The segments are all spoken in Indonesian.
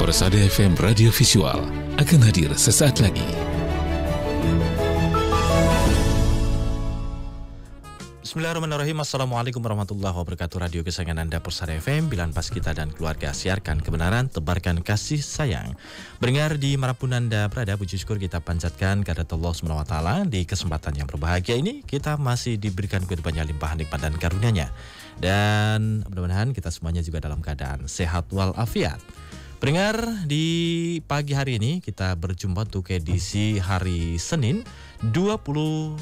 Persada FM Radio Visual akan hadir sesaat lagi. Bismillahirrahmanirrahim. Assalamualaikum warahmatullahi wabarakatuh. Radio kesayangan Anda Persada FM, Bilan Pas Kita dan Keluarga. Siarkan kebenaran, tebarkan kasih sayang. Mendengar di manapun Anda berada, puji syukur kita panjatkan kehadirat Allah SWT. Di kesempatan yang berbahagia ini, kita masih diberikan kehidupannya limpahan nikmat dan karunia-Nya. Dan mudah-mudahan kita semuanya juga dalam keadaan sehat walafiat. Pendengar, di pagi hari ini kita berjumpa untuk edisi hari Senin 28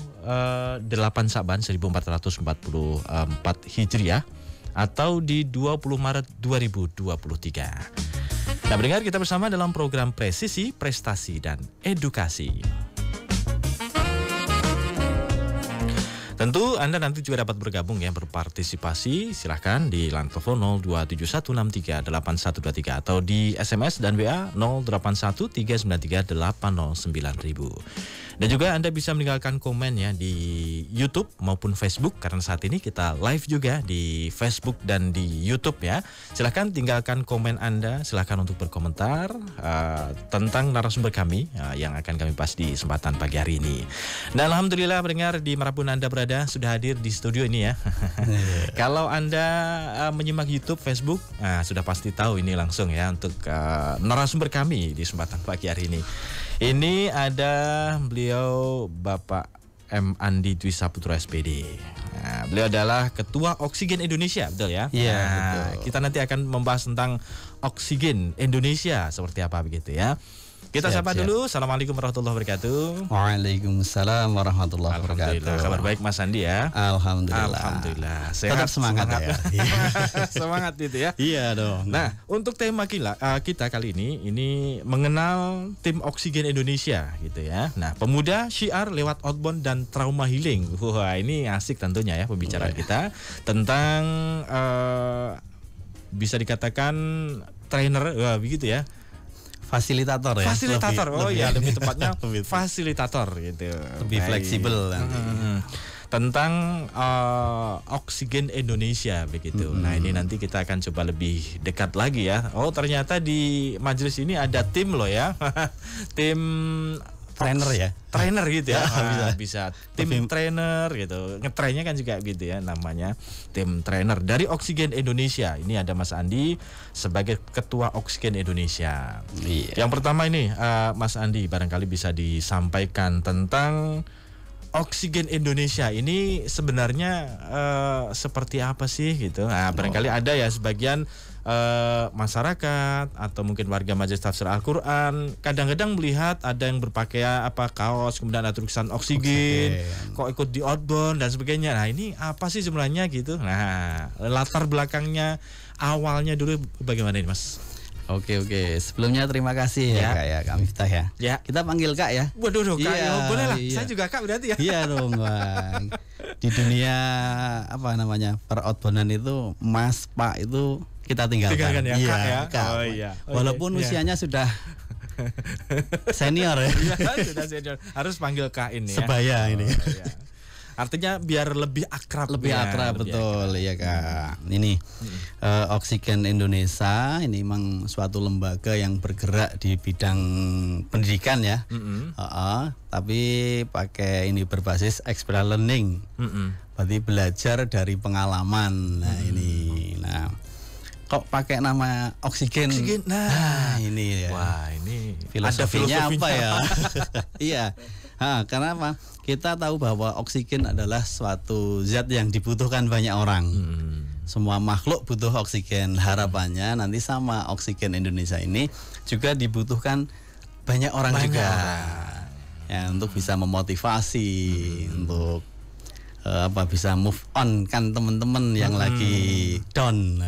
Sa'ban 1444 Hijriah atau di 20 Maret 2023. Nah, pendengar, kita bersama dalam program Presisi, Prestasi, dan Edukasi. Tentu Anda nanti juga dapat bergabung ya, berpartisipasi. Silahkan di line telepon 0271638123 atau di SMS dan WA 081393809000. Dan juga Anda bisa meninggalkan komen ya di YouTube maupun Facebook, karena saat ini kita live juga di Facebook dan di YouTube ya. Silahkan tinggalkan komen Anda, silahkan untuk berkomentar tentang narasumber kami yang akan kami bahas di kesempatan pagi hari ini. Dan alhamdulillah pendengar, di manapun Anda berada sudah hadir di studio ini ya. Kalau Anda menyimak YouTube, Facebook, sudah pasti tahu ini langsung ya untuk narasumber kami di kesempatan pagi hari ini. Ini ada beliau Bapak M. Andi Dwi Saputra SPD. Nah, beliau adalah Ketua Oksigen Indonesia, betul ya? Iya, betul. Kita nanti akan membahas tentang oksigen Indonesia seperti apa begitu ya. Kita sapa dulu. Assalamualaikum warahmatullahi wabarakatuh. Waalaikumsalam warahmatullahi wabarakatuh. Kabar baik Mas Andi ya? Alhamdulillah. Sehat, tetap semangat ya. Semangat itu ya. Iya dong. Nah, untuk tema kita kali ini mengenal tim oksigen Indonesia gitu ya. Nah, pemuda syiar lewat outbound dan trauma healing. Wah, ini asik tentunya ya pembicaraan kita tentang bisa dikatakan trainer, begitu ya. Fasilitator ya. Fasilitator, lebih tepatnya fasilitator gitu. Lebih fleksibel nanti. Tentang oksigen Indonesia begitu. Nah, ini nanti kita akan coba lebih dekat lagi ya. Oh, ternyata di majelis ini ada tim loh ya. Tim trainer ya. Trainer gitu ya. Bisa tim trainer gitu. Ngetrainnya kan juga gitu ya, namanya tim trainer dari Oksigen Indonesia. Ini ada Mas Andi sebagai Ketua Oksigen Indonesia. Iya. Yang pertama ini Mas Andi, barangkali bisa disampaikan tentang Oksigen Indonesia ini sebenarnya seperti apa sih gitu. Nah, barangkali ada ya sebagian masyarakat atau mungkin warga majelis tafsir Al-Quran kadang-kadang melihat ada yang berpakaian kaos, kemudian ada tulisan oksigen, kok ikut di outbound dan sebagainya. Nah, ini apa sih sebenarnya gitu. Nah, latar belakangnya awalnya dulu bagaimana ini Mas? Oke. Sebelumnya terima kasih ya Kak ya, Kak Miftah ya. Kita panggil Kak ya. Waduh, Kak ya, boleh lah. Iya. Saya juga Kak berarti ya. Iya dong, Bang. Di dunia per outboundan itu Mas, Pak itu kita tinggalkan ya, iya, Kak ya. Kak. Oh iya. Walaupun usianya sudah senior ya. Sudah senior. Harus panggil Kak ini ya. Sebaya ini. Iya. Artinya biar lebih akrab. Lebih akrab, betul ya Kak. Ini Oksigen Indonesia ini memang suatu lembaga yang bergerak di bidang pendidikan ya. Tapi pakai ini berbasis experiential learning. Berarti belajar dari pengalaman. Nah, ini. Nah, kok pakai nama oksigen? Nah, ini ya. Wah, ini filosofinya apa ya? Iya. Karena apa? Kita tahu bahwa oksigen adalah suatu zat yang dibutuhkan banyak orang. Semua makhluk butuh oksigen. Harapannya nanti sama Oksigen Indonesia ini juga dibutuhkan banyak orang juga. Ya, untuk bisa memotivasi, untuk bisa move on kan teman-teman yang lagi down.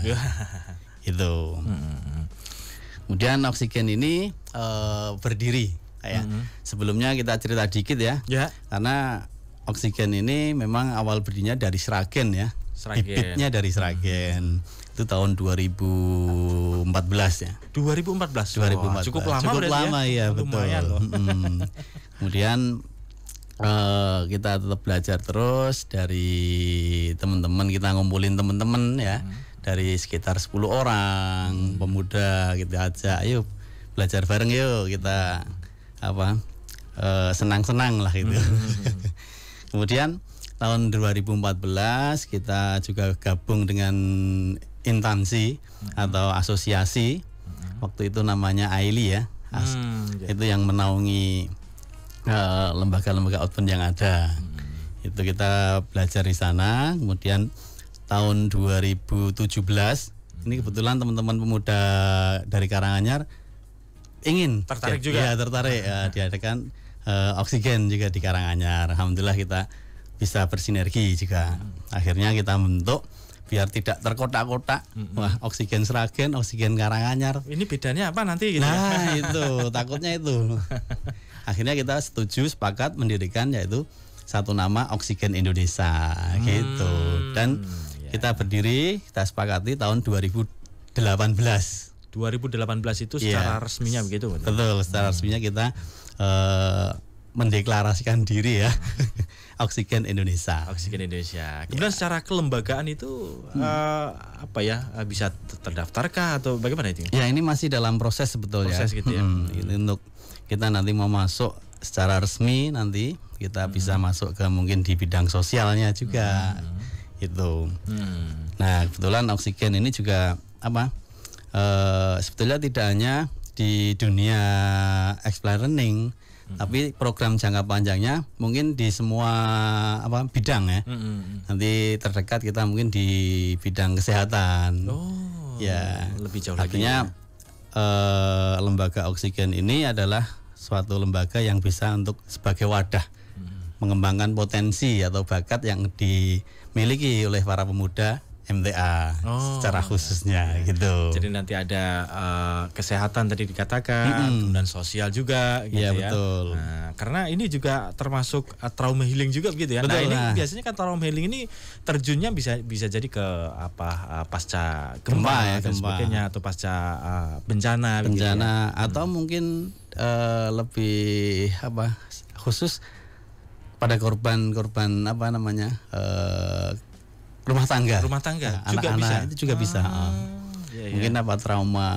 Itu. Kemudian Oksigen ini berdiri. Sebelumnya kita cerita dikit ya. Karena Oksigen ini memang awal berdirinya dari Sragen ya. Bibitnya dari Sragen. Itu tahun 2014 ya. 2014. Cukup lama ya, betul. Kemudian kita tetap belajar terus dari teman-teman, kita ngumpulin teman-teman ya. Dari sekitar 10 orang pemuda kita ajak, ayo belajar bareng yuk, kita senang-senang lah gitu. Kemudian tahun 2014 kita juga gabung dengan instansi atau asosiasi. Waktu itu namanya AILI ya. Itu yang menaungi lembaga-lembaga outbound yang ada. Itu kita belajar di sana. Kemudian tahun 2017 ini kebetulan teman-teman pemuda dari Karanganyar ingin tertarik juga. Ya, tertarik diadakan oksigen juga di Karanganyar. Alhamdulillah kita bisa bersinergi juga. Akhirnya kita bentuk biar tidak terkotak-kotak. Wah, oksigen Sragen, oksigen Karanganyar. Ini bedanya apa nanti gitu? Nah, itu takutnya itu. Akhirnya kita sepakat mendirikan yaitu satu nama Oksigen Indonesia gitu. Dan kita berdiri, kita sepakati tahun 2018. 2018 itu secara resminya begitu? Betul, secara resminya kita mendeklarasikan diri ya. Oksigen Indonesia. Oksigen Indonesia. Kemudian secara kelembagaan itu bisa terdaftarkah atau bagaimana itu? Ya, ini masih dalam proses sebetulnya. Proses gitu ya. Ini untuk kita nanti mau masuk secara resmi, nanti kita bisa masuk ke mungkin di bidang sosialnya juga. Itu. Nah, kebetulan Oksigen ini juga sebetulnya tidak hanya di dunia explain learning, tapi program jangka panjangnya mungkin di semua bidang ya. Nanti terdekat kita mungkin di bidang kesehatan. Ya, lebih jauh artinya, lagi. Lembaga Oksigen ini adalah suatu lembaga yang bisa untuk sebagai wadah mengembangkan potensi atau bakat yang dimiliki oleh para pemuda MTA secara khususnya gitu. Jadi nanti ada kesehatan tadi dikatakan, kemudian sosial juga gitu ya. Ya. Betul. Nah, karena ini juga termasuk trauma healing juga begitu ya. Betul, nah, ini biasanya kan trauma healing ini terjunnya bisa jadi ke pasca gempa dan sebagainya atau pasca bencana gitu ya. Hmm. Atau mungkin lebih khusus pada korban rumah tangga juga anak-anak bisa. Itu juga bisa. Mungkin trauma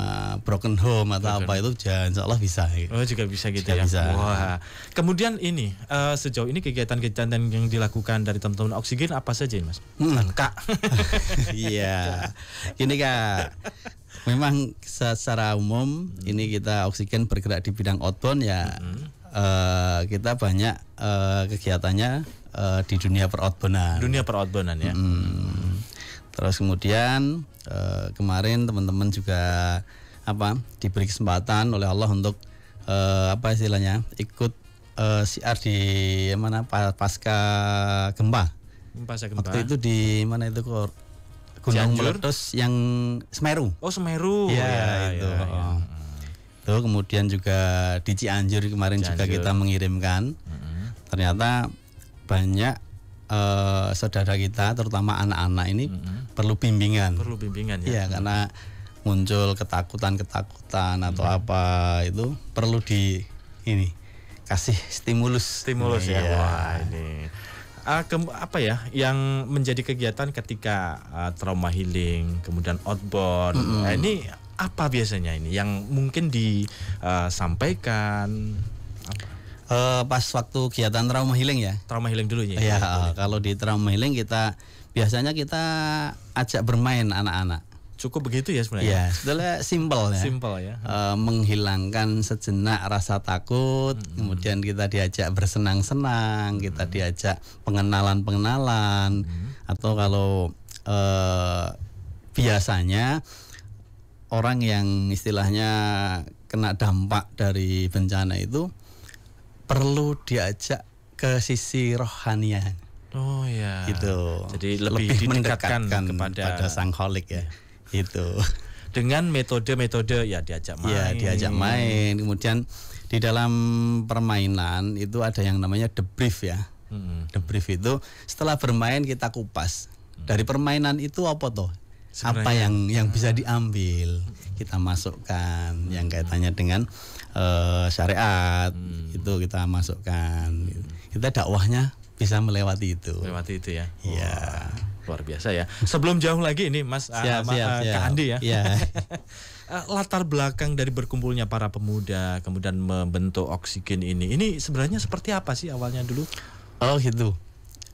broken home atau apa itu insya Allah bisa. Juga bisa gitu juga ya. Bisa. Wah. Kemudian ini sejauh ini kegiatan-kegiatan yang dilakukan dari teman-teman Oksigen apa saja Mas? Kak. Iya. Gini Kak. Memang secara umum ini kita Oksigen bergerak di bidang outbound ya. Kita banyak kegiatannya di dunia peroutboundan. Dunia peroutboundan ya. Terus kemudian kemarin teman-teman juga diberi kesempatan oleh Allah untuk ikut siar di pasca gempa. Waktu itu di mana itu Gunung Meletus yang Semeru. Oh, Semeru. Ya, itu. Tuh, kemudian juga di Cianjur kemarin juga kita mengirimkan. Ternyata banyak saudara kita terutama anak-anak ini perlu bimbingan. Perlu bimbingan ya. Iya, karena muncul ketakutan atau apa itu perlu kasih stimulus ya. Wah, ini yang menjadi kegiatan ketika trauma healing, kemudian outbound. Ini apa biasanya ini yang mungkin disampaikan pas waktu kegiatan trauma healing ya. Trauma healing dulu ya. Iya, kalau di trauma healing kita biasanya ajak bermain anak-anak. Cukup begitu ya sebenarnya. Iya, sebetulnya simpel ya. Menghilangkan sejenak rasa takut, kemudian kita diajak bersenang-senang, kita diajak pengenalan, atau kalau biasanya orang yang istilahnya kena dampak dari bencana itu perlu diajak ke sisi rohaniah. Oh ya. Gitu. Jadi lebih mendekatkan kepada sang kholik ya. Itu. Dengan metode-metode ya diajak main. Ya, diajak main. Kemudian di dalam permainan itu ada yang namanya debrief ya. Debrief itu setelah bermain kita kupas. Dari permainan itu apa toh? Sebenarnya, apa yang bisa diambil, kita masukkan yang kaitannya dengan syariat, itu kita masukkan. Kita dakwahnya bisa melewati itu. Melewati itu ya. Iya. Luar biasa ya. Sebelum jauh lagi ini Mas Kak Andi ya. Iya. latar belakang dari berkumpulnya para pemuda kemudian membentuk Oksigen ini sebenarnya seperti apa sih awalnya dulu? Oh gitu.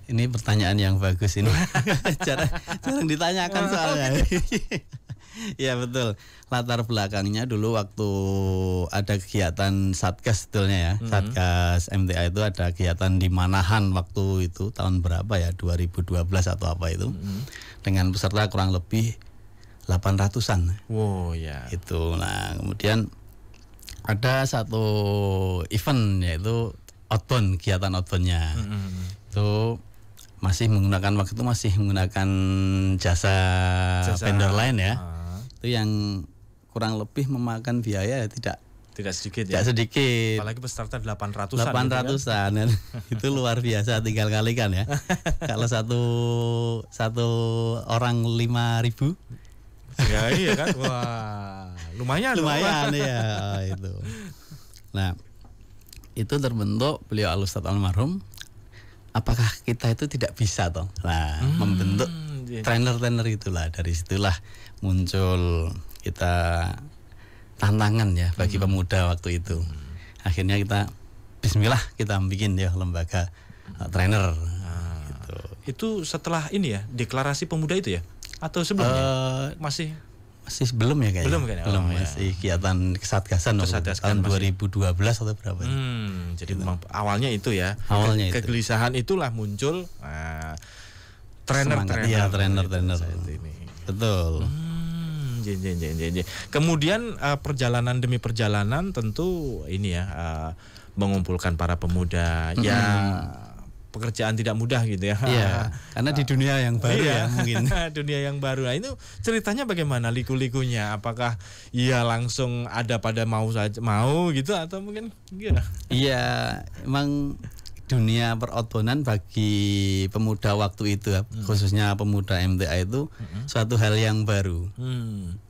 Ini pertanyaan yang bagus ini. jarang ditanyakan soalnya. Ya betul. Latar belakangnya dulu waktu ada kegiatan Satgas sebetulnya ya. Satgas MTA itu ada kegiatan di Manahan waktu itu tahun berapa ya? 2012 atau apa itu. Dengan peserta kurang lebih 800-an. Wow ya. Itu. Nah, kemudian ada satu event yaitu outbound, kegiatan outboundnya. Itu masih menggunakan jasa vendor lain ya. Itu yang kurang lebih memakan biaya tidak sedikit ya. Tidak sedikit. Apalagi peserta 800-an. 800-an kan? Itu luar biasa, tinggal kalikan ya. Kalau satu orang 5.000. Ya iya kan. Wah, lumayan ya itu. Nah, itu terbentuk beliau Al-Ustadz almarhum. Apakah kita itu tidak bisa toh? Nah, membentuk trainer itulah, dari situlah muncul kita tantangan ya bagi pemuda waktu itu. Akhirnya kita bismillah kita bikin ya lembaga trainer. Gitu. Itu setelah ini ya, deklarasi pemuda itu ya? Atau sebelumnya? Masih belum ya kayaknya. Belum kayaknya. Belum, masih kegiatan kesatgasan tahun 2012 atau berapa. Jadi memang awalnya itu ya. Awalnya kegelisahan itulah muncul trainer. Ini. Betul. Kemudian perjalanan demi perjalanan tentu ini ya mengumpulkan para pemuda ya. Pekerjaan tidak mudah gitu ya. Iya, karena di dunia yang baru ya mungkin. Dunia yang baru. Nah, itu ceritanya bagaimana liku-likunya? Apakah ya langsung ada pada mau gitu atau mungkin gimana? Iya, emang dunia peroutbounden bagi pemuda waktu itu khususnya pemuda MTA itu suatu hal yang baru.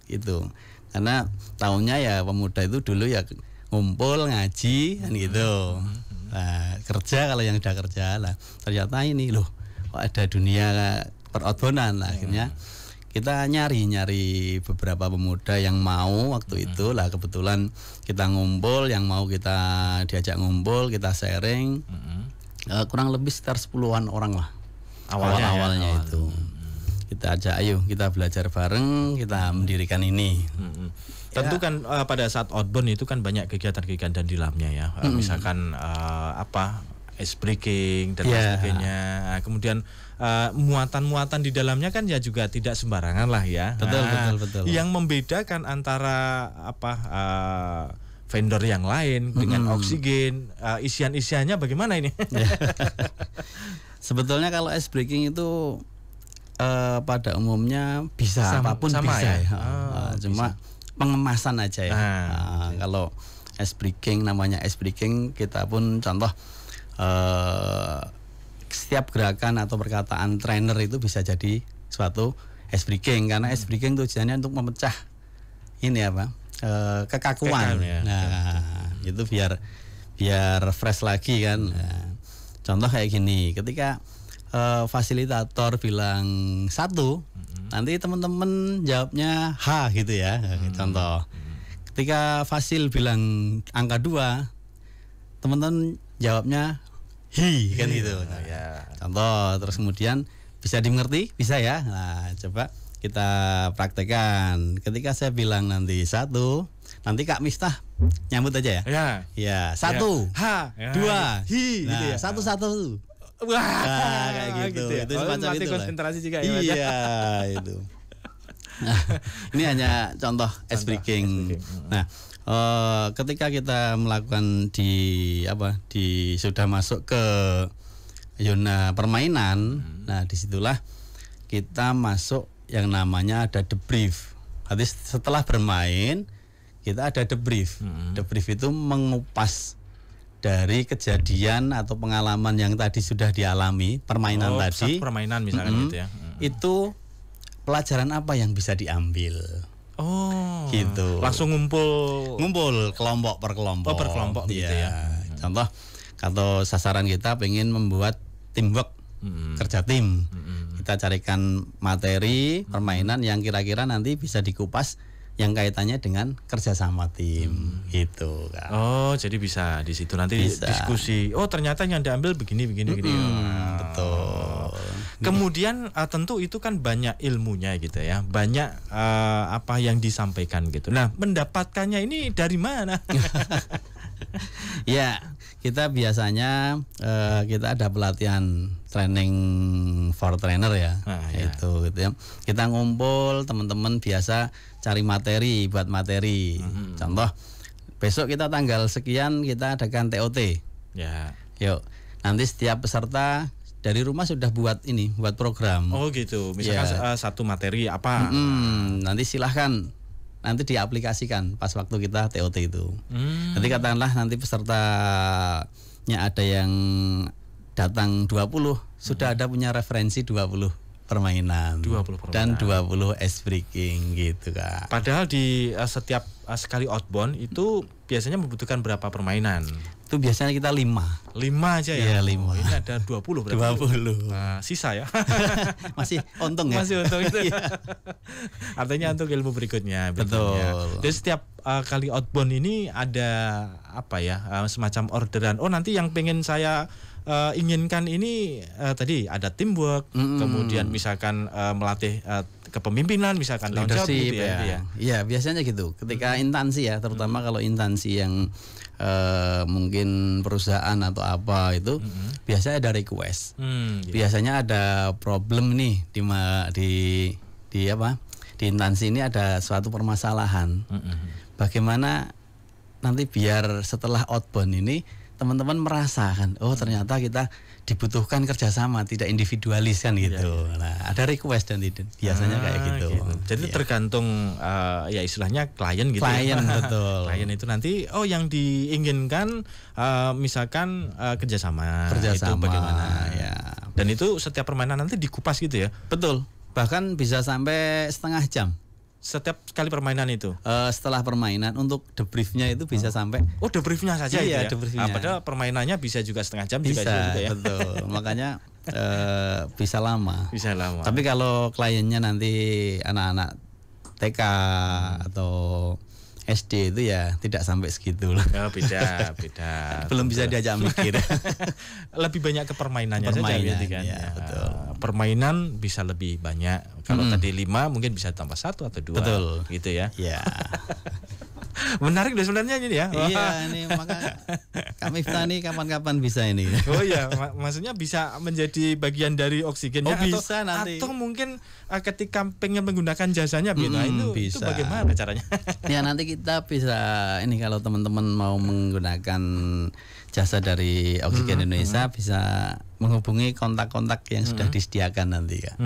Gitu. Karena tahunnya ya pemuda itu dulu ya ngumpul ngaji kan gitu. Nah, kerja kalau yang udah kerja lah. Ternyata ini loh, kok ada dunia peroutbounden. Akhirnya kita nyari beberapa pemuda yang mau waktu itu lah, kebetulan kita ngumpul, yang mau kita diajak ngumpul, kita sharing. Kurang lebih sekitar 10-an orang lah. Awalnya itu. Kita ajak, ayo kita belajar bareng, kita mendirikan ini. Tentu kan pada saat outbound itu kan banyak kegiatan-kegiatan di dalamnya ya. Misalkan ice breaking dan sebagainya. Kemudian muatan-muatan di dalamnya kan ya juga tidak sembarangan lah ya. Betul. Yang membedakan antara vendor yang lain dengan Oksigen, isian-isiannya bagaimana ini? Sebetulnya kalau ice breaking itu pada umumnya bisa apapun sama bisa ya. Cuma pengemasan aja ya. Kalau ice breaking, namanya ice breaking, kita pun contoh setiap gerakan atau perkataan trainer itu bisa jadi suatu ice breaking, karena ice breaking tujuannya untuk memecah ini apa kekakuan. Itu biar fresh lagi kan. Contoh kayak gini, ketika fasilitator bilang 1, nanti teman-teman jawabnya H gitu ya. Contoh. Ketika Fasil bilang angka 2, teman-teman jawabnya hi kan gitu. Contoh, terus kemudian bisa dimengerti? Bisa ya. Nah, coba kita praktekkan. Ketika saya bilang nanti 1, nanti Kak Miftah nyambut aja ya. Ya, 1, H, 2, hi nah, gitu ya. 1. Wah, kayak gitu. Ya. Itu semacam itu. Konsentrasi juga ya. Iya, itu. Nah, ini hanya contoh ice breaking. Nah, ketika kita melakukan sudah masuk ke zona permainan, nah disitulah kita masuk yang namanya ada debrief. Jadi setelah bermain kita ada debrief. Debrief itu mengupas dari kejadian atau pengalaman yang tadi sudah dialami permainan tadi. Permainan misalkan gitu ya. Itu pelajaran apa yang bisa diambil? Gitu. Langsung ngumpul kelompok per kelompok. Per kelompok gitu ya. Contoh, kalau sasaran kita pengen membuat teamwork, kerja tim. Kita carikan materi permainan yang kira-kira nanti bisa dikupas yang kaitannya dengan kerjasama tim gitu kan. Oh, jadi bisa di situ nanti Bisa. diskusi. Oh, ternyata yang diambil begini. Betul. Kemudian tentu itu kan banyak ilmunya gitu ya, banyak apa yang disampaikan gitu. Nah, mendapatkannya ini dari mana? Ya, kita biasanya kita ada pelatihan training for trainer ya. Ya. Itu gitu ya. Kita ngumpul teman-teman biasa cari materi, buat materi. Contoh besok kita tanggal sekian kita adakan TOT. Ya. Yuk, nanti setiap peserta dari rumah sudah buat program. Oh gitu. Misalkan satu materi apa? Nanti silahkan nanti diaplikasikan pas waktu kita TOT itu. Nanti katakanlah nanti pesertanya ada yang datang 20, sudah ada punya referensi 20 permainan. 20 permainan. Dan 20 ice breaking gitu Kak. Padahal di setiap sekali outbound itu biasanya membutuhkan berapa permainan? Itu biasanya kita 5 aja ya? Iya 5. Ini ada 20 berarti. 20. Nah, sisa ya? Masih untung ya? Masih untung itu. Artinya untuk ilmu berikutnya. Betul. Jadi setiap kali outbound ini ada apa ya, semacam orderan. Oh nanti yang pengen saya inginkan ini tadi ada teamwork, kemudian misalkan melatih kepemimpinan, misalkan tanggung jawab leadership gitu ya. Iya, biasanya gitu. Ketika instansi ya, terutama kalau instansi yang mungkin perusahaan atau apa itu biasanya ada request. Gitu. Biasanya ada problem nih di instansi ini ada suatu permasalahan. Bagaimana nanti biar setelah outbound ini teman-teman merasakan, oh ternyata kita dibutuhkan kerjasama, tidak individualis kan gitu. Nah, ada request dan biasanya kayak gitu. Jadi tergantung ya istilahnya klien gitu. Klien betul. Klien itu nanti yang diinginkan misalkan kerjasama itu bagaimana ya. Dan itu setiap permainan nanti dikupas gitu ya. Betul. Bahkan bisa sampai setengah jam. Setiap kali permainan itu. Setelah permainan untuk debriefnya itu bisa sampai. Oh, debriefnya saja iya, itu ya. Debriefnya. Padahal permainannya bisa juga setengah jam Bisa, juga ya. betul. Makanya bisa lama. Bisa lama. Tapi kalau kliennya nanti anak-anak TK atau SD itu ya tidak sampai segitu lah. Oh, beda. Belum bisa diajak mikir. Lebih banyak ke permainannya saja berarti kan. Ya, betul. Permainan bisa lebih banyak. Kalau tadi 5 mungkin bisa tambah 1 atau 2. Betul. Gitu ya. Iya. Menarik deh sebenarnya ini ya. Iya, ini maka Kak Miftah nih kapan-kapan bisa ini. Oh iya, maksudnya bisa menjadi bagian dari oksigennya bisa nanti. Atau mungkin ketika pengen menggunakan jasanya itu bagaimana caranya? Ya nanti kita bisa ini kalau teman-teman mau menggunakan jasa dari Oksigen Indonesia bisa menghubungi kontak-kontak yang sudah disediakan nanti Kak.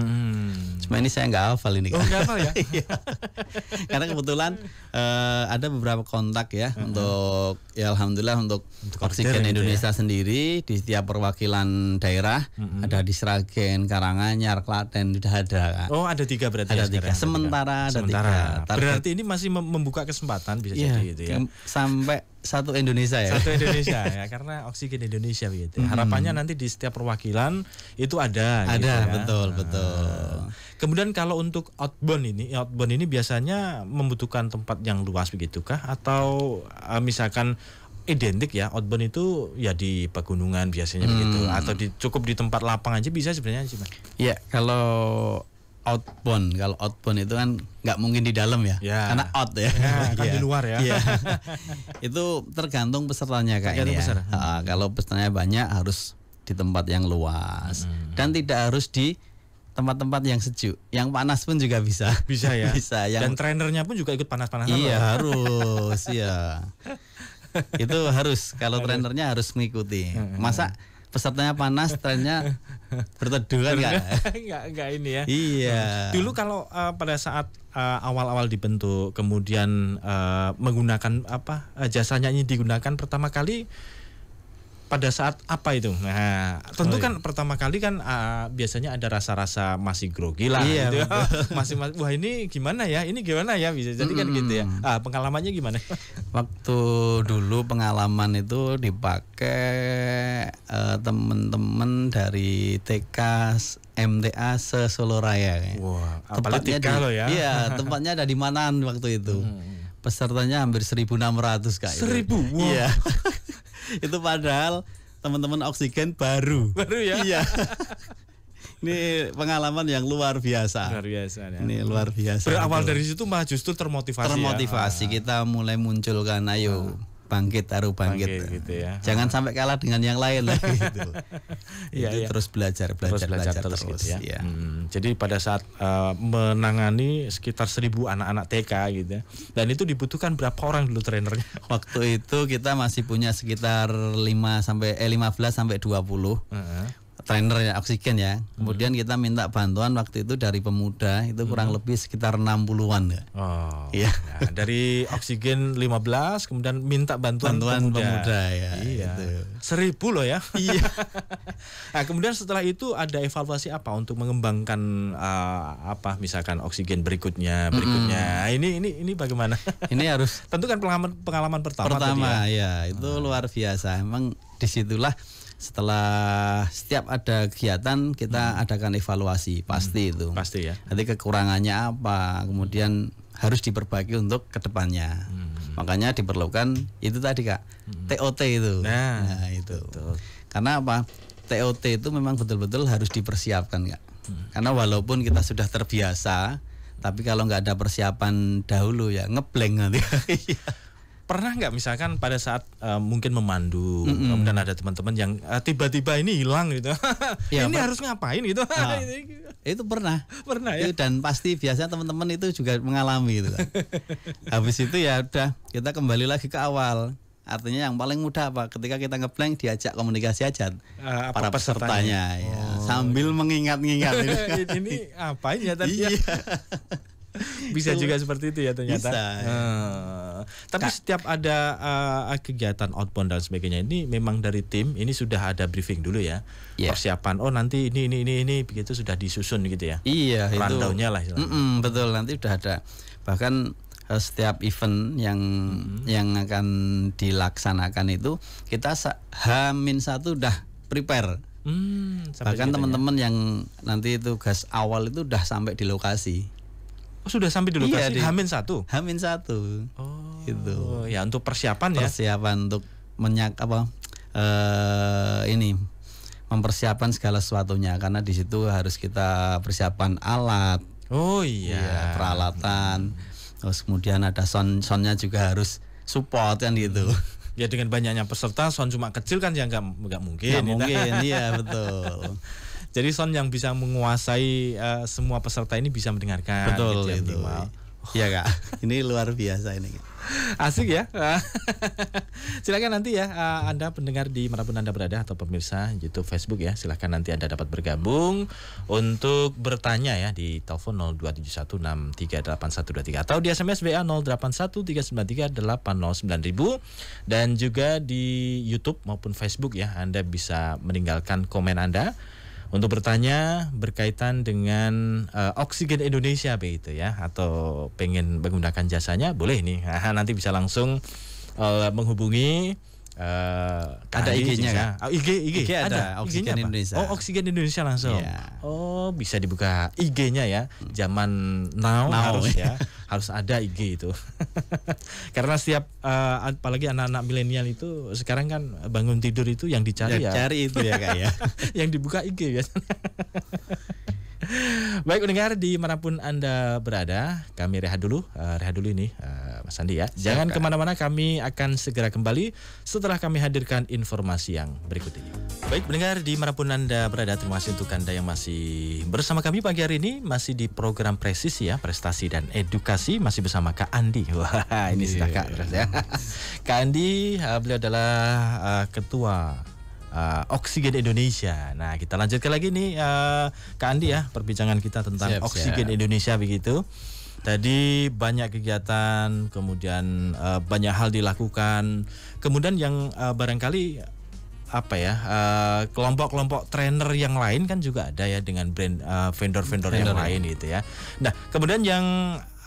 Cuma ini saya nggak hafal ini Kak. Oh nggak hafal ya? Karena kebetulan ada beberapa kontak ya untuk ya alhamdulillah untuk Oksigen Indonesia sendiri di setiap perwakilan daerah ada di Sragen, Karanganyar, Klaten sudah ada Kak. Oh ada 3 berarti ada ya 3. Sementara ada 3. Berarti ini masih membuka kesempatan bisa jadi gitu ya. Sampai satu Indonesia ya. Satu Indonesia ya karena Oksigen Indonesia gitu. Harapannya nanti di setiap perwakilan itu ada. Ada gitu ya. betul. Kemudian kalau untuk outbound ini biasanya membutuhkan tempat yang luas begitukah atau misalkan identik ya outbound itu ya di pegunungan biasanya begitu atau cukup di tempat lapang aja bisa sebenarnya sih Mas. Ya kalau outbound itu kan nggak mungkin di dalam ya, karena out ya, kan di luar ya. Itu tergantung pesertanya Kak tergantung ini ya. peserta. Kalau pesertanya banyak harus di tempat yang luas dan tidak harus di tempat-tempat yang sejuk, yang panas pun juga bisa. Bisa ya. Bisa. Dan trainernya pun juga ikut panas-panasan. Iya harus ya. Itu harus kalau trainernya harus mengikuti. Masa pesertanya panas, trennya berteduh kan enggak ini ya. Iya. Dulu kalau pada saat awal-awal dibentuk, kemudian menggunakan jasanya ini digunakan pertama kali, pada saat apa itu? Nah, tentu kan pertama kali kan biasanya ada rasa-rasa masih grogi lah gitu. masih wah ini gimana ya? Ini gimana ya? Bisa jadi kan gitu ya. Pengalamannya gimana? Waktu dulu pengalaman itu dipakai teman-teman dari TK MTA se-Solo Raya. Wah, tempatnya TK loh ya. Iya, tempatnya ada di Manan waktu itu. Pesertanya hampir 1.600 Kak. 1.000. Wow. Iya. Itu padahal teman-teman Oksigen baru ya. Iya. Ini pengalaman yang luar biasa. Luar biasa ya. Ini luar biasa. Berawal dari situ malah justru termotivasi. Kita mulai munculkan ayo bangkit gitu ya. Jangan sampai kalah dengan yang lain lah gitu. Iya. Terus belajar terus gitu ya. Ya. Jadi pada saat menangani sekitar 1.000 anak-anak TK gitu ya. Dan itu dibutuhkan berapa orang dulu trainernya? Waktu itu kita masih punya sekitar 15 sampai 20. Trainer ya, Oksigen ya. Kemudian kita minta bantuan waktu itu dari pemuda itu kurang lebih sekitar 60-an ya. Oh. Iya. Nah, dari Oksigen 15 kemudian minta bantuan pemuda ya. Iya. Itu. 1.000 loh ya. Iya. Nah, kemudian setelah itu ada evaluasi apa untuk mengembangkan misalkan Oksigen berikutnya. Nah, ini bagaimana? Ini harus tentu kan pengalaman pertama ya. Itu luar biasa. Emang disitulah setelah setiap ada kegiatan kita adakan evaluasi pasti itu. Pasti ya. Nanti kekurangannya apa, kemudian harus diperbaiki untuk kedepannya. Makanya diperlukan itu tadi Kak, TOT itu. Nah itu. Betul. Karena apa? TOT itu memang betul-betul harus dipersiapkan Kak. Karena walaupun kita sudah terbiasa, tapi kalau nggak ada persiapan dahulu ya ngeblank nanti. Pernah nggak misalkan pada saat mungkin memandu kemudian ada teman-teman yang tiba-tiba ini hilang gitu. Ya, ini harus ngapain gitu. Itu pernah ya. Dan pasti biasanya teman-teman itu juga mengalami itu kan. Habis itu ya udah kita kembali lagi ke awal. Artinya yang paling mudah apa? Ketika kita ngeblank diajak komunikasi aja para pesertanya ya. Sambil mengingat-ingat ini apain ya tadi. Bisa juga seperti itu ya ternyata. Bisa. Tapi setiap ada kegiatan outbound dan sebagainya ini memang dari tim ini sudah ada briefing dulu ya. Persiapan nanti ini begitu sudah disusun gitu ya. Iya, rundown-nya lah. Betul, nanti sudah ada. Bahkan setiap event yang akan dilaksanakan itu kita H-1 udah prepare. Bahkan teman-teman yang nanti tugas awal itu udah sampai di lokasi. Oh, sudah sampai di lokasi. H-1. H-1. Oh. Itu. Ya untuk persiapan ya. Persiapan untuk mempersiapkan segala sesuatunya karena di situ harus kita persiapan alat. Oh iya, peralatan. Terus kemudian ada soundnya juga harus support kan gitu. Ya dengan banyaknya peserta sound cuma kecil kan ya nggak mungkin. Nggak mungkin, iya betul. Jadi sound yang bisa menguasai semua peserta ini bisa mendengarkan. Betul itu. Iya Kak, ini luar biasa ini. Asik ya. Silakan nanti ya Anda pendengar di manapun Anda berada atau pemirsa YouTube, Facebook ya, silakan nanti Anda dapat bergabung untuk bertanya ya di telepon 02716381123 atau di SMS WA 081393809000 dan juga di YouTube maupun Facebook ya, Anda bisa meninggalkan komen Anda untuk bertanya berkaitan dengan Oksigen Indonesia begitu ya, atau pengen menggunakan jasanya boleh nih. Nanti bisa langsung menghubungi ada IG-nya kan? IG ada Oksigen Indonesia. Oh, Oksigen Indonesia langsung. Yeah. Oh, bisa dibuka IG-nya ya. Zaman now harus ya. Harus ada IG itu. Karena setiap apalagi anak-anak milenial itu sekarang kan bangun tidur itu yang dicari ya. Cari itu ya Kak ya. Yang dibuka IG ya. Baik pendengar dimanapun Anda berada, kami rehat dulu ini Mas Andi ya. Jangan kemana-mana, kami akan segera kembali setelah kami hadirkan informasi yang berikut ini. Baik pendengar dimanapun Anda berada, terima kasih untuk Anda yang masih bersama kami pagi hari ini. Masih di program Presisi ya, Prestasi dan Edukasi, masih bersama Kak Andi. Wah ini sudah Kak terus ya. Kak Andi, beliau adalah Ketua Oksigen Indonesia. Nah kita lanjutkan lagi nih Kak Andi ya, perbincangan kita tentang Oksigen Indonesia begitu. Tadi banyak kegiatan, kemudian banyak hal dilakukan. Kemudian yang barangkali apa ya, kelompok-kelompok trainer yang lain kan juga ada ya dengan brand vendor-vendor yang lain gitu ya. Nah, kemudian yang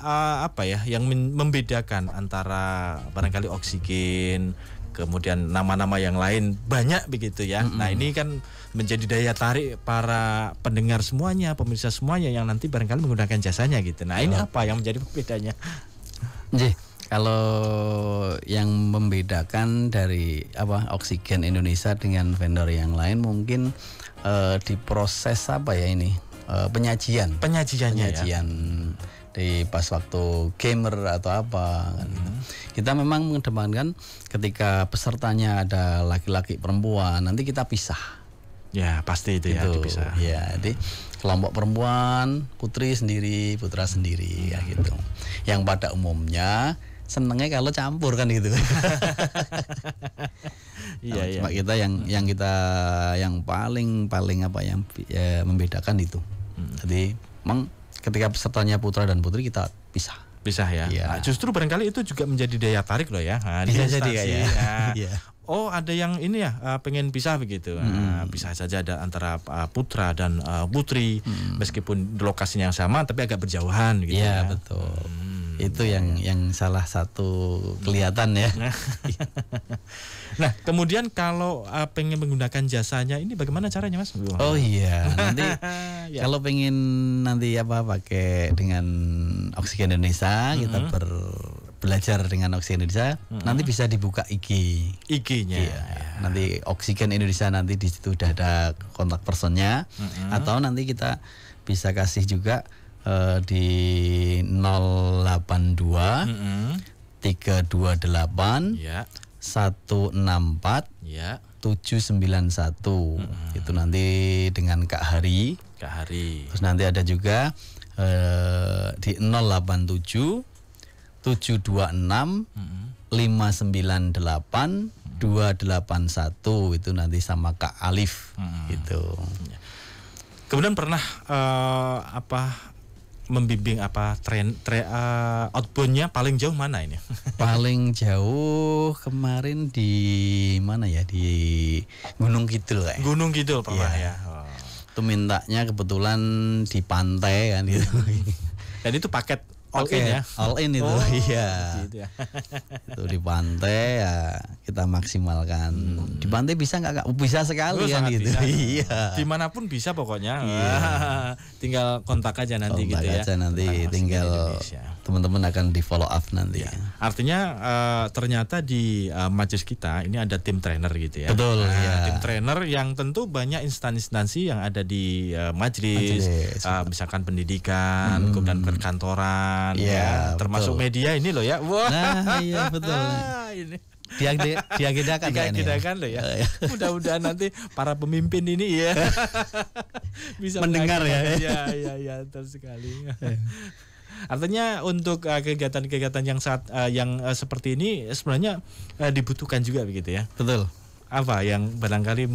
apa ya, yang membedakan antara barangkali Oksigen, kemudian nama-nama yang lain banyak begitu ya. Nah, ini kan menjadi daya tarik para pendengar semuanya, pemirsa semuanya yang nanti barangkali menggunakan jasanya gitu. Nah, ini apa yang menjadi pembedanya? Kalau yang membedakan dari Oksigen Indonesia dengan vendor yang lain mungkin di proses apa ya ini, penyajiannya ya. Di pas waktu gamer atau apa kan gitu. Kita memang mengedepankan ketika pesertanya ada laki-laki perempuan, nanti kita pisah. Ya pasti itu ya dipisah. Ya, jadi kelompok perempuan putri sendiri, putra sendiri ya gitu. Yang pada umumnya senengnya kalau campur kan gitu. Iya. Cuma kita yang paling apa yang membedakan itu. Jadi memang ketika pesertanya putra dan putri kita pisah ya. Nah, justru barangkali itu juga menjadi daya tarik loh ya. Nah, bisa jadi ya. Oh, ada yang ini ya pengen pisah begitu. Nah, bisa saja ada antara putra dan putri meskipun lokasinya yang sama tapi agak berjauhan gitu ya. Iya, betul. Itu yang salah satu kelihatan ya. Nah, kemudian kalau pengen menggunakan jasanya ini bagaimana caranya, Mas? Oh iya, nanti kalau pengen nanti pakai dengan Oksigen Indonesia, kita belajar dengan Oksigen Indonesia, nanti bisa dibuka IG-nya. Iya. Nanti Oksigen Indonesia, nanti di situ udah ada kontak personnya, atau nanti kita bisa kasih juga di 082 328 164 791. Itu nanti dengan Kak Hari. Terus nanti ada juga di 087 726 598 281. Itu nanti sama Kak Alif gitu. Kemudian pernah membimbing outbound-nya paling jauh mana ini? Paling jauh kemarin di mana ya, di Gunung Kidul kayak. Gunung Kidul pernah ya. Itu mintanya kebetulan di pantai kan gitu. Dan itu paket all in ya? All in itu, iya. Gitu ya. Itu di pantai ya kita maksimalkan. Di pantai bisa nggak? Bisa sekali kan gitu. Bisa. Iya. Dimanapun bisa pokoknya. Tinggal kontak aja nanti gitu ya. Nanti tinggal teman-teman akan di follow up nanti. Ya. Artinya ternyata di majelis kita ini ada tim trainer gitu ya. Betul. Tim trainer yang tentu banyak instansi yang ada di majelis. Misalkan pendidikan, kemudian perkantoran. Termasuk betul. Media ini loh ya. Wah. Nah, iya betul. Ini. Diagendakan loh ya. Mudah-mudahan nanti para pemimpin ini bisa mendengar ya. Iya, betul sekali. Artinya untuk kegiatan-kegiatan yang seperti ini sebenarnya dibutuhkan juga begitu ya. Betul. Apa yang barangkali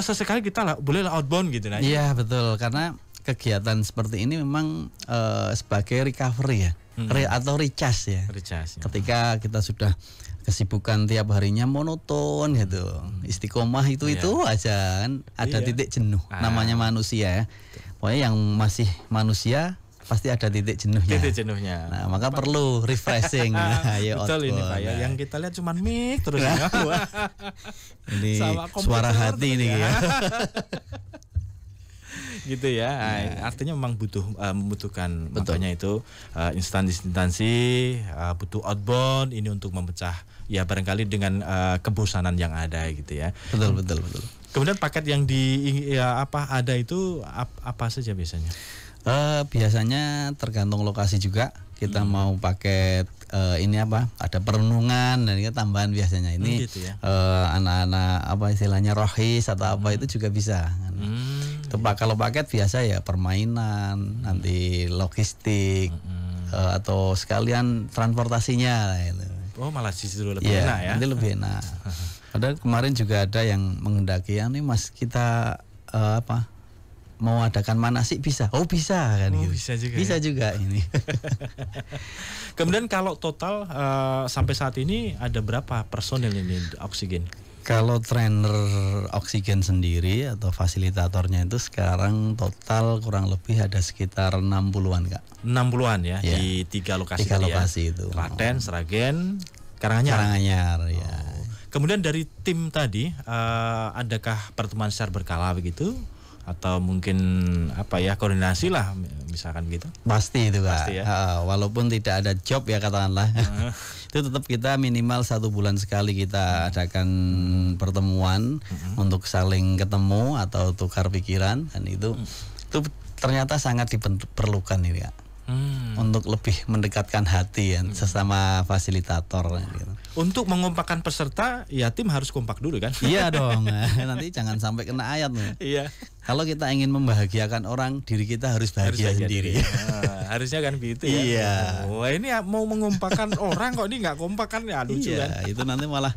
sesekali kita bolehlah outbound gitu nah. Iya, betul, karena kegiatan seperti ini memang sebagai recovery ya, atau recharge ya. Ketika kita sudah kesibukan tiap harinya monoton gitu, istiqomah itu aja kan, ada titik jenuh. Namanya manusia ya. Pokoknya yang masih manusia pasti ada titik jenuhnya. Nah, maka perlu refreshing. Betul ini Pak ya. Yang kita lihat cuma mic terus ya. Ini suara hati ini ya. Gitu ya. Artinya memang membutuhkan makanya itu instansi butuh outbound ini untuk memecah ya barangkali dengan kebosanan yang ada gitu ya. Betul. Kemudian paket yang ada itu apa saja biasanya? Biasanya tergantung lokasi juga. Kita mau paket ada perenungan dan kita tambahan biasanya ini gitu ya? Anak-anak istilahnya rohis atau apa itu juga bisa. Itu kalau paket biasa ya permainan, nanti logistik atau sekalian transportasinya gitu. Oh, malah justru lebih enak ya. Nanti lebih enak. Padahal kemarin juga ada yang menghendaki ini Mas kita mau adakan manasik bisa. Oh, bisa kan gitu. Bisa juga ini. Kemudian kalau total sampai saat ini ada berapa personil ini Oksigen? Kalau trainer oksigen sendiri atau fasilitatornya itu sekarang total kurang lebih ada sekitar 60-an Kak. 60-an ya, Ya. di 3 lokasi 3 tadi lokasi ya. itu. Klaten, Sragen, Karanganyar. Karanganyar ya. Kemudian dari tim tadi, adakah pertemuan secara berkala begitu? Atau mungkin apa ya, koordinasi lah misalkan gitu? Pasti itu Kak. Pasti ya. Walaupun tidak ada job ya katakanlah. Itu tetap kita minimal 1 bulan sekali kita adakan pertemuan untuk saling ketemu atau tukar pikiran, dan itu ternyata sangat diperlukan ini Kak. Untuk lebih mendekatkan hati ya, sesama fasilitator gitu. Untuk mengompakkan peserta, ya tim harus kompak dulu kan? Iya dong. Nanti jangan sampai kena ayat nih. Iya. Kalau kita ingin membahagiakan orang, diri kita harus bahagia sendiri. Harusnya kan gitu ya. Iya. Wah, ini mau mengompakkan orang kok ini nggak kompak kan, ya lucu kan? Iya, itu nanti malah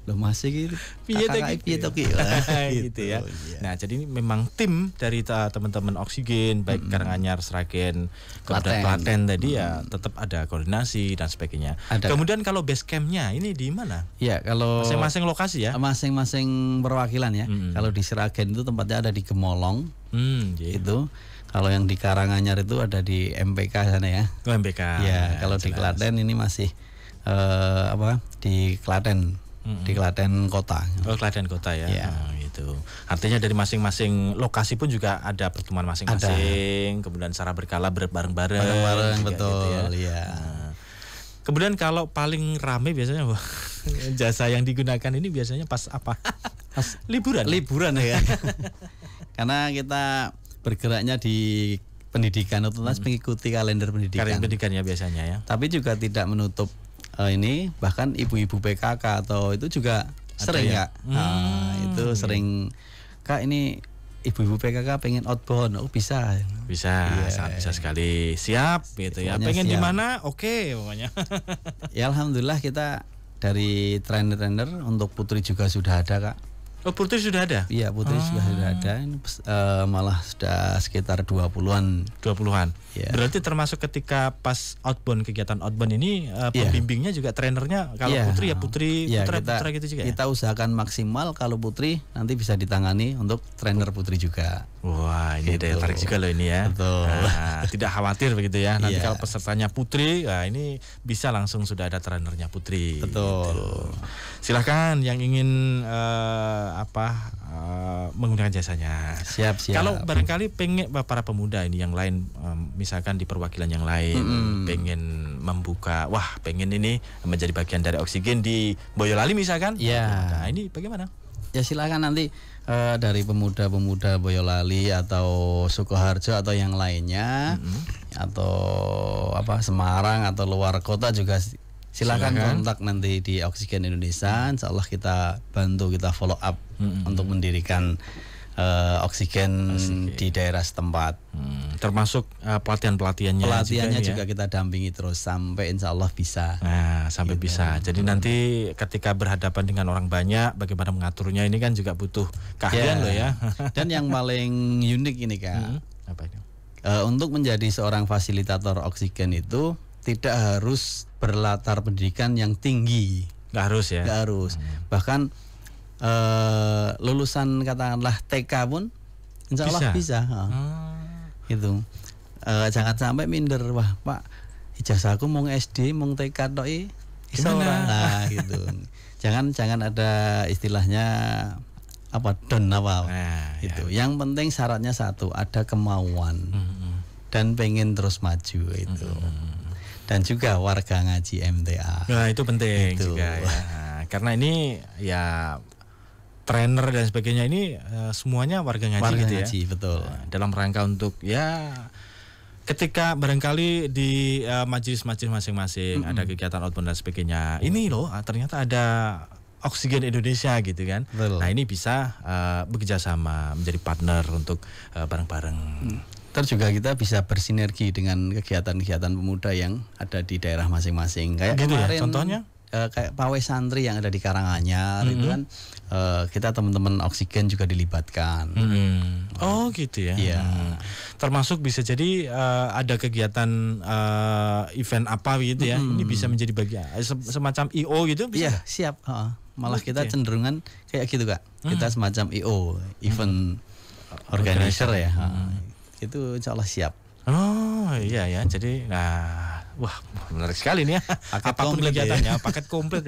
lo masih gitu. Piye Gitu ya. Nah, jadi ini memang tim dari teman-teman oksigen baik Karanganyar, Sragen, kemudian Klaten tadi ya tetap ada koordinasi dan sebagainya. Kemudian kalau base campnya ini di mana? Ya, kalau masing-masing lokasi ya. Masing-masing perwakilan ya. Kalau di Sragen itu tempatnya ada di Gemolong. Itu. Kalau yang di Karanganyar itu ada di MPK sana ya. Oh, MPK. Ya, kalau di Klaten ini masih di Klaten. Di Klaten Kota. Oh, Klaten Kota ya. Ya. Gitu. Artinya dari masing-masing lokasi pun juga ada pertemuan masing-masing, kemudian secara berkala bareng-bareng. Bareng-bareng betul gitu ya. Kemudian kalau paling rame biasanya jasa yang digunakan ini biasanya pas apa? Pas liburan. Liburan ya. Karena kita bergeraknya di pendidikan, otomatis mengikuti kalender pendidikan. Kalender pendidikan ya biasanya ya. Tapi juga tidak menutup ini, bahkan ibu-ibu PKK atau itu juga sering ya. Itu sering, Kak ini ibu-ibu PKK pengen outbound. Oh bisa. Bisa, sangat bisa sekali. Siap gitu ya. Pengen di mana? Oke, pokoknya. Ya alhamdulillah kita dari trainer-trainer untuk putri juga sudah ada Kak. Oh, putri sudah ada? Iya, putri sudah ada. Ini, malah sudah sekitar 20-an. 20-an. Ya. Berarti termasuk ketika pas outbound, kegiatan outbound ini pembimbingnya juga trainernya kalau putri ya putri, putra gitu juga. Kita usahakan maksimal kalau putri nanti bisa ditangani untuk trainer putri juga. Wah, ini daya tarik juga loh ini ya. Betul. Nah, tidak khawatir begitu ya. Nanti kalau pesertanya putri, nah ini bisa langsung sudah ada trainernya putri. Betul. Gitu. Silahkan yang ingin menggunakan jasanya. Siap. Kalau barangkali pengen para pemuda ini yang lain, misalkan di perwakilan yang lain, pengen membuka, pengen ini menjadi bagian dari oksigen di Boyolali misalkan. Nah, ini bagaimana? Ya silakan nanti dari pemuda-pemuda Boyolali atau Sukoharjo atau yang lainnya, atau Semarang atau luar kota juga silakan kontak nanti di Oksigen Indonesia. Insya Allah kita bantu, kita follow up untuk mendirikan oksigen di daerah setempat. Termasuk pelatihannya juga kita dampingi terus sampai insya Allah bisa. Nah, sampai bisa. Jadi nanti ketika berhadapan dengan orang banyak, bagaimana mengaturnya ini kan juga butuh keahlian loh ya. Dan yang paling unik ini Kak, apa itu? Untuk menjadi seorang fasilitator oksigen itu tidak harus berlatar pendidikan yang tinggi. Nggak harus ya. Nggak harus. Bahkan lulusan katakanlah TK pun insya Allah bisa. Gitu. Jangan sampai minder, wah Pak ijazahku mau SD mau TK tok iso ora. Nah gitu. Jangan ada istilahnya gitu. Yang penting syaratnya satu, ada kemauan dan pengen terus maju itu. Dan juga warga ngaji MTA. Nah, itu penting juga ya. Karena ini ya trainer dan sebagainya ini semuanya warga ngaji gitu ya. Betul. Dalam rangka untuk ya ketika barangkali di majelis-majelis masing-masing ada kegiatan outbound dan sebagainya. Ini loh ternyata ada Oksigen Indonesia gitu kan. Betul. Nah, ini bisa bekerja sama menjadi partner untuk bareng-bareng. Terus juga kita bisa bersinergi dengan kegiatan-kegiatan pemuda yang ada di daerah masing-masing. Kayak gitu kemarin, ya, contohnya? Kayak pawai santri yang ada di Karanganyar itu kan kita teman-teman oksigen juga dilibatkan. Oh gitu ya. Iya. Termasuk bisa jadi ada kegiatan event apa gitu ya. Ini bisa menjadi bagian semacam IO gitu bisa. Iya, siap. malah kita ya? cenderungan kayak gitu Kak. Kita semacam EO, event organizer ya. Itu insya Allah siap. Oh iya ya, jadi wah menarik sekali nih ya. Apapun kegiatannya, paket komplit.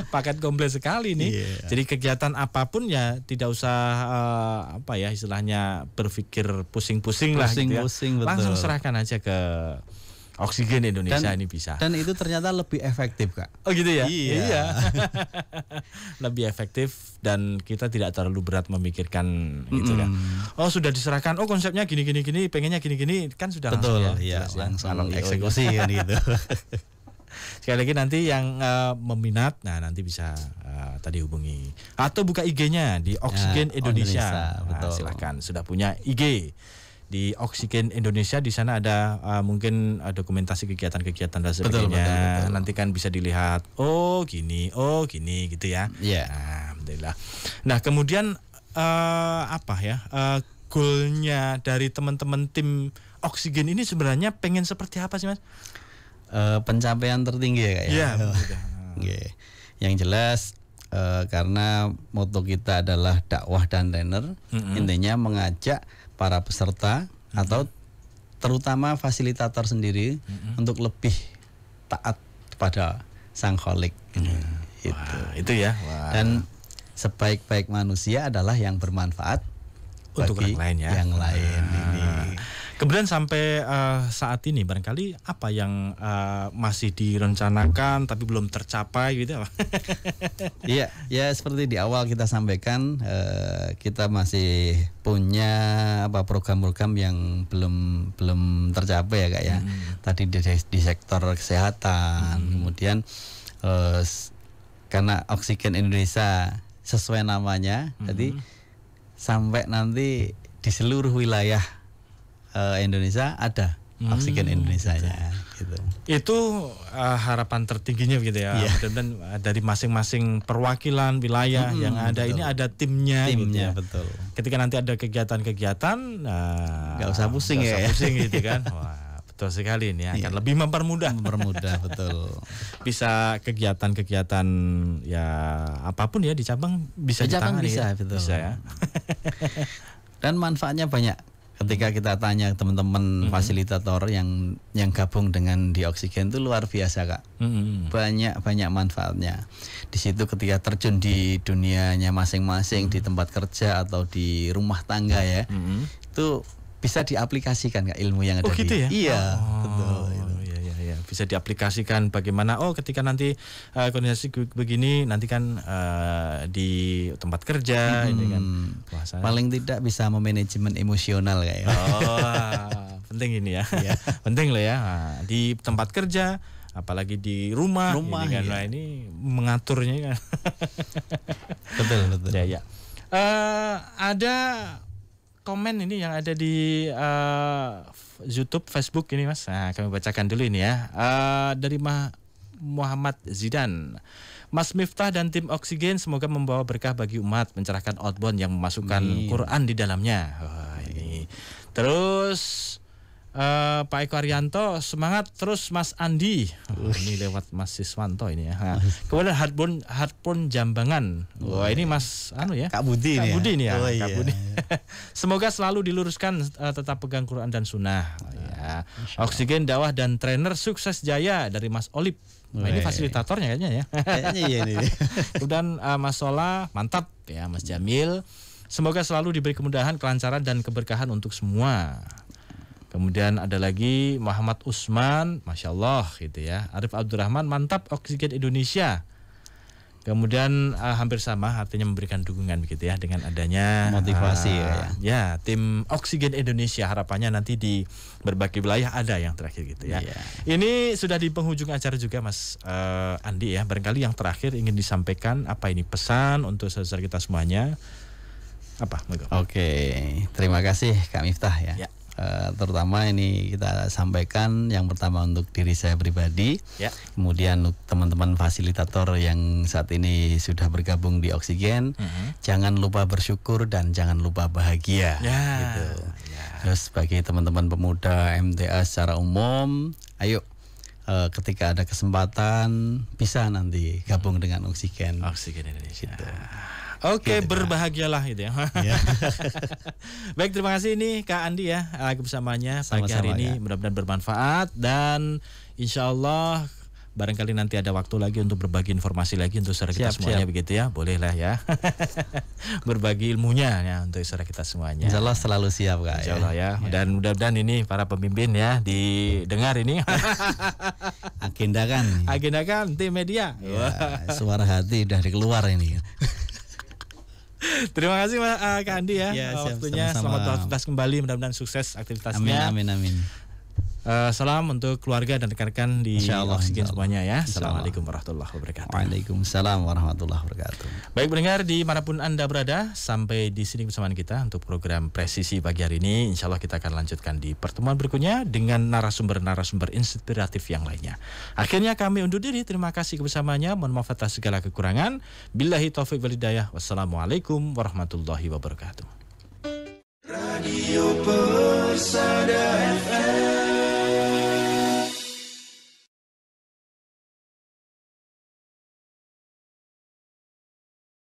Paket komplit sekali nih. Jadi kegiatan apapun ya tidak usah istilahnya berpikir pusing-pusing lah gitu ya. Betul. Langsung serahkan aja ke Oksigen Indonesia ini bisa. Dan itu ternyata lebih efektif Kak. Oh gitu ya? Iya. Lebih efektif dan kita tidak terlalu berat memikirkan gitu kan. Oh sudah diserahkan, oh konsepnya gini, pengennya gini kan sudah betul, langsung ya. Langsung kalau eksekusi kan gitu. Sekali lagi nanti yang meminat, nanti bisa tadi hubungi atau buka IG-nya di Oksigen Indonesia. Betul. Silakan, sudah punya IG di Oksigen Indonesia, di sana ada mungkin dokumentasi kegiatan-kegiatan dan sebagainya. Betul. Nanti kan bisa dilihat. Oh gini gitu ya. Iya. Alhamdulillah. Nah kemudian goalnya dari teman-teman tim Oksigen ini sebenarnya pengen seperti apa sih Mas? Pencapaian tertinggi ya Kak ya. Iya. Yang jelas karena moto kita adalah dakwah dan trainer, intinya mengajak para peserta atau terutama fasilitator sendiri untuk lebih taat kepada sang kholik. Itu ya. Wah. Dan sebaik-baik manusia adalah yang bermanfaat untuk bagi orang lain ya. Yang lain ini. Kemudian sampai saat ini barangkali apa yang masih direncanakan tapi belum tercapai gitu? Iya, ya seperti di awal kita sampaikan, kita masih punya program-program yang belum tercapai ya Kak ya. Tadi di sektor kesehatan, kemudian karena Oksigen Indonesia sesuai namanya, jadi sampai nanti di seluruh wilayah Indonesia ada Oksigen Indonesia-nya gitu. Itu harapan tertingginya begitu ya. Dan dari masing-masing perwakilan wilayah yang ada, betul. Ini ada timnya gitu ya. Betul. Ketika nanti ada kegiatan-kegiatan nggak usah pusing ya. Pusing gitu kan. Wah, betul sekali ini akan lebih mempermudah betul. Bisa kegiatan-kegiatan ya apapun ya di cabang bisa ditangani bisa, ya. Betul. Bisa ya. Dan manfaatnya banyak. Ketika kita tanya teman-teman fasilitator yang gabung dengan di Oksigen itu luar biasa Kak. Banyak manfaatnya. Di situ ketika terjun di dunianya masing-masing, di tempat kerja atau di rumah tangga ya, itu bisa diaplikasikan Kak ilmu yang ada gitu ya? Iya, betul. Iya. Bisa diaplikasikan bagaimana ketika nanti kondisi begini nanti kan di tempat kerja ini kan paling tidak bisa memanajemen emosional kayak. Penting ini ya. Penting loh ya. Di tempat kerja apalagi di rumah ini kan ini mengaturnya kan. betul. Ya. Ada komen ini yang ada di YouTube, Facebook ini Mas. Nah, kami bacakan dulu ini ya. Dari Muhammad Zidan. Mas Miftah dan tim Oksigen semoga membawa berkah bagi umat, mencerahkan outbound yang memasukkan Quran di dalamnya. Ini. Terus Pak Eko Arianto, semangat terus Mas Andi. Ini lewat Mas Siswanto ini ya. Kemudian Hardpon Jambangan. Wah, ini Mas Kak Budi ini ya. Kak Budi. Semoga selalu diluruskan, tetap pegang Quran dan Sunnah. Ya. Oksigen dakwah dan trainer sukses jaya dari Mas Olip. Nah, ini fasilitatornya kayaknya ya. Kayaknya iya ini. Kemudian Mas Sola, mantap ya Mas Jamil. Semoga selalu diberi kemudahan, kelancaran dan keberkahan untuk semua. Kemudian ada lagi Muhammad Usman, Masya Allah gitu ya. Arif Abdurrahman, mantap Oksigen Indonesia. Kemudian hampir sama, artinya memberikan dukungan begitu ya dengan adanya motivasi ya tim Oksigen Indonesia. Harapannya nanti di berbagai wilayah ada yang terakhir gitu ya. Ini sudah di penghujung acara juga Mas Andi ya. Barangkali yang terakhir ingin disampaikan apa ini pesan untuk saudara kita semuanya? Apa? Oke, terima kasih Kak Miftah ya. Terutama ini kita sampaikan yang pertama untuk diri saya pribadi, kemudian untuk teman-teman fasilitator yang saat ini sudah bergabung di Oksigen, jangan lupa bersyukur dan jangan lupa bahagia. Gitu. Terus bagi teman-teman pemuda MTA secara umum, ayo ketika ada kesempatan bisa nanti gabung dengan Oksigen. Oksigen Indonesia. Gitu. Oke, Gitu, berbahagialah gitu ya. Ya. Baik, terima kasih ini Kak Andi ya kebersamaannya pagi hari Sama-sama, ini, ya. mudah-mudahan bermanfaat dan insya Allah barangkali nanti ada waktu lagi untuk berbagi informasi lagi untuk saudara kita semuanya begitu ya, bolehlah ya. Berbagi ilmunya ya untuk saudara kita semuanya. Insya Allah selalu siap Kak. Insya Allah ya. Dan mudah-mudahan ini para pemimpin ya didengar ini. Agendakan tim media. Ya, suara hati udah keluar ini. Terima kasih Kak Andi ya, waktunya. Sama-sama. Selamat beraktivitas kembali, mudah-mudahan sukses aktivitasnya. Amin. Salam untuk keluarga dan rekan-rekan di Oksigen semuanya ya. Assalamualaikum warahmatullahi wabarakatuh. Waalaikumsalam warahmatullahi wabarakatuh. Baik pendengar dimanapun Anda berada, sampai di sini kebersamaan kita untuk program Presisi pagi hari ini. Insya Allah kita akan lanjutkan di pertemuan berikutnya dengan narasumber-narasumber inspiratif yang lainnya. Akhirnya kami undur diri. Terima kasih kebersamanya. Mohon maaf atas segala kekurangan. Billahi taufiq wal hidayah. Wassalamualaikum warahmatullahi wabarakatuh. Radio Persada.